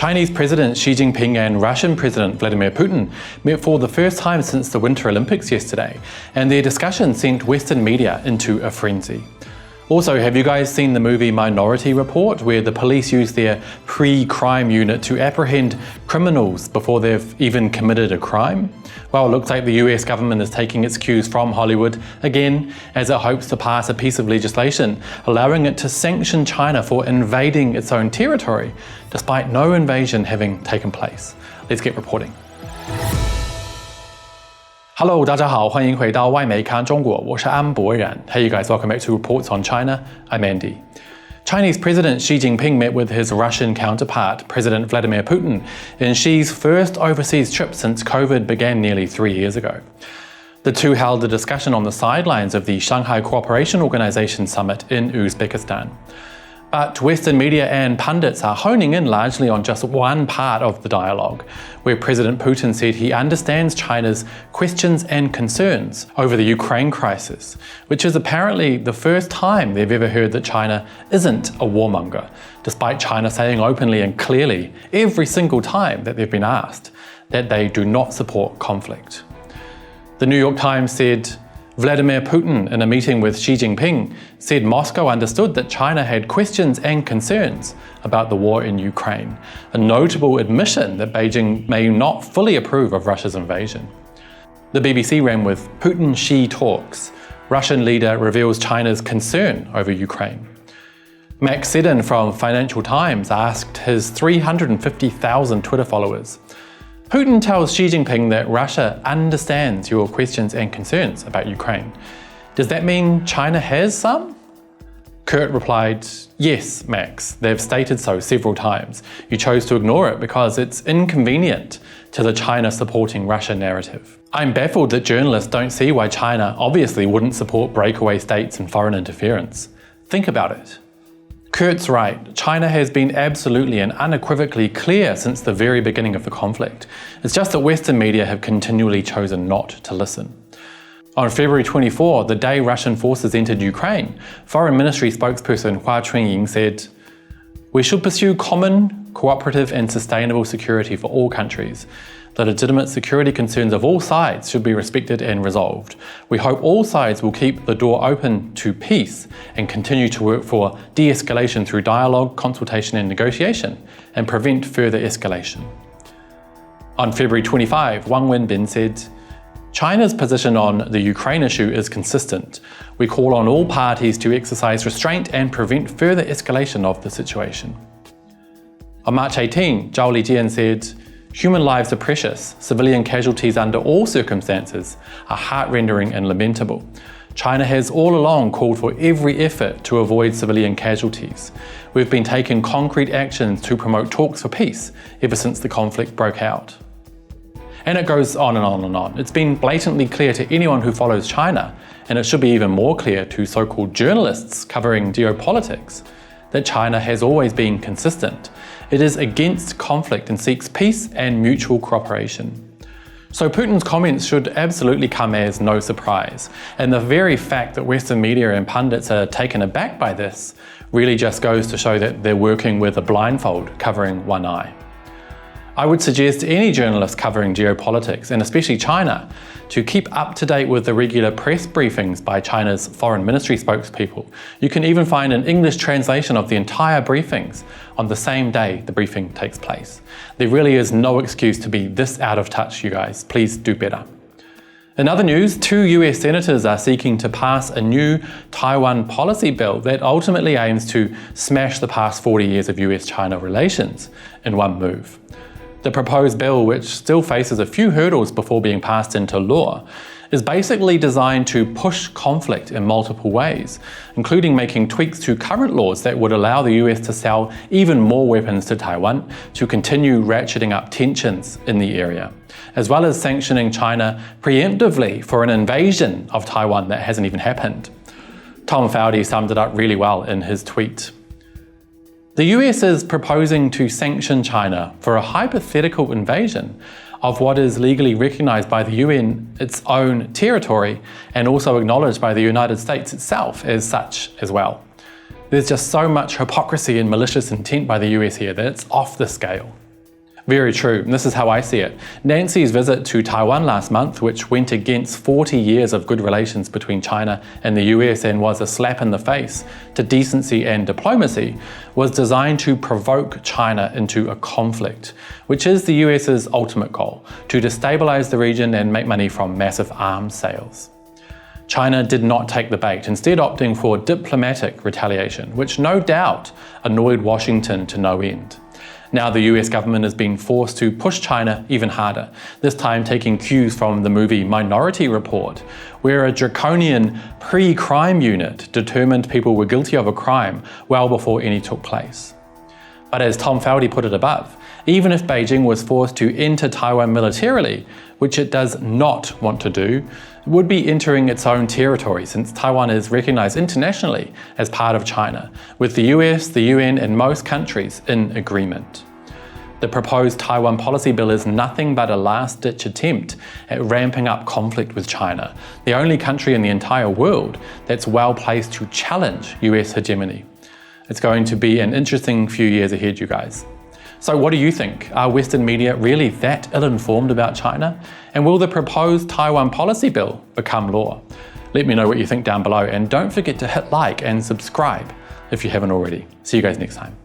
Chinese President Xi Jinping and Russian President Vladimir Putin met for the first time since the Winter Olympics yesterday, and their discussion sent Western media into a frenzy. Also, have you guys seen the movie Minority Report, where the police use their pre-crime unit to apprehend criminals before they've even committed a crime? Well, it looks like the US government is taking its cues from Hollywood again, as it hopes to pass a piece of legislation allowing it to sanction China for invading its own territory, despite no invasion having taken place. Let's get reporting. Hello, 大家好，欢迎回到外媒看中国，我是安博然。Hey you guys, welcome back to Reports on China. I'm Andy. Chinese President Xi Jinping met with his Russian counterpart, President Vladimir Putin, in Xi's first overseas trip since COVID began nearly 3 years ago. The two held a discussion on the sidelines of the Shanghai Cooperation Organization summit in Uzbekistan. But Western media and pundits are honing in largely on just one part of the dialogue, where President Putin said he understands China's questions and concerns over the Ukraine crisis, which is apparently the first time they've ever heard that China isn't a warmonger, despite China saying openly and clearly every single time that they've been asked that they do not support conflict. The New York Times said, Vladimir Putin, in a meeting with Xi Jinping, said Moscow understood that China had questions and concerns about the war in Ukraine, a notable admission that Beijing may not fully approve of Russia's invasion. The BBC ran with Putin-Xi talks. Russian leader reveals China's concern over Ukraine. Max Seddon from Financial Times asked his 350,000 Twitter followers, Putin tells Xi Jinping that Russia understands your questions and concerns about Ukraine. Does that mean China has some? Kurt replied, yes, Max, they've stated so several times. You chose to ignore it because it's inconvenient to the China supporting Russia narrative. I'm baffled that journalists don't see why China obviously wouldn't support breakaway states and foreign interference. Think about it. Kurt's right. China has been absolutely and unequivocally clear since the very beginning of the conflict. It's just that Western media have continually chosen not to listen. On February 24, the day Russian forces entered Ukraine, Foreign Ministry spokesperson Hua Chunying said, "We should pursue common, cooperative and sustainable security for all countries. The legitimate security concerns of all sides should be respected and resolved. We hope all sides will keep the door open to peace and continue to work for de-escalation through dialogue, consultation and negotiation, and prevent further escalation." On February 25, Wang Wenbin said, China's position on the Ukraine issue is consistent. We call on all parties to exercise restraint and prevent further escalation of the situation. On March 18, Zhao Lijian said, human lives are precious. Civilian casualties under all circumstances are heart-rending and lamentable. China has all along called for every effort to avoid civilian casualties. We've been taking concrete actions to promote talks for peace ever since the conflict broke out. And it goes on and on and on. It's been blatantly clear to anyone who follows China, and it should be even more clear to so-called journalists covering geopolitics, that China has always been consistent. It is against conflict and seeks peace and mutual cooperation. So Putin's comments should absolutely come as no surprise, and the very fact that Western media and pundits are taken aback by this really just goes to show that they're working with a blindfold covering one eye. I would suggest any journalist covering geopolitics, and especially China, to keep up to date with the regular press briefings by China's foreign ministry spokespeople. You can even find an English translation of the entire briefings on the same day the briefing takes place. There really is no excuse to be this out of touch, you guys. Please do better. In other news, 2 US senators are seeking to pass a new Taiwan policy bill that ultimately aims to smash the past 40 years of US-China relations in one move. The proposed bill, which still faces a few hurdles before being passed into law, is basically designed to push conflict in multiple ways, including making tweaks to current laws that would allow the US to sell even more weapons to Taiwan to continue ratcheting up tensions in the area, as well as sanctioning China preemptively for an invasion of Taiwan that hasn't even happened. Tom Fowdy summed it up really well in his tweet. The US is proposing to sanction China for a hypothetical invasion of what is legally recognized by the UN, its own territory, and also acknowledged by the United States itself as such as well. There's just so much hypocrisy and malicious intent by the US here that it's off the scale. Very true, and this is how I see it. Nancy's visit to Taiwan last month, which went against 40 years of good relations between China and the US and was a slap in the face to decency and diplomacy, was designed to provoke China into a conflict, which is the US's ultimate goal, to destabilize the region and make money from massive arms sales. China did not take the bait, instead opting for diplomatic retaliation, which no doubt annoyed Washington to no end. Now the US government has been forced to push China even harder, this time taking cues from the movie Minority Report, where a draconian pre-crime unit determined people were guilty of a crime well before any took place. But as Tom Feldy put it above, even if Beijing was forced to enter Taiwan militarily, which it does not want to do, it would be entering its own territory since Taiwan is recognized internationally as part of China, with the US, the UN and most countries in agreement. The proposed Taiwan Policy Bill is nothing but a last-ditch attempt at ramping up conflict with China, the only country in the entire world that's well placed to challenge US hegemony. It's going to be an interesting few years ahead, you guys. So what do you think? Are Western media really that ill-informed about China? And will the proposed Taiwan Policy Bill become law? Let me know what you think down below, and don't forget to hit like and subscribe if you haven't already. See you guys next time.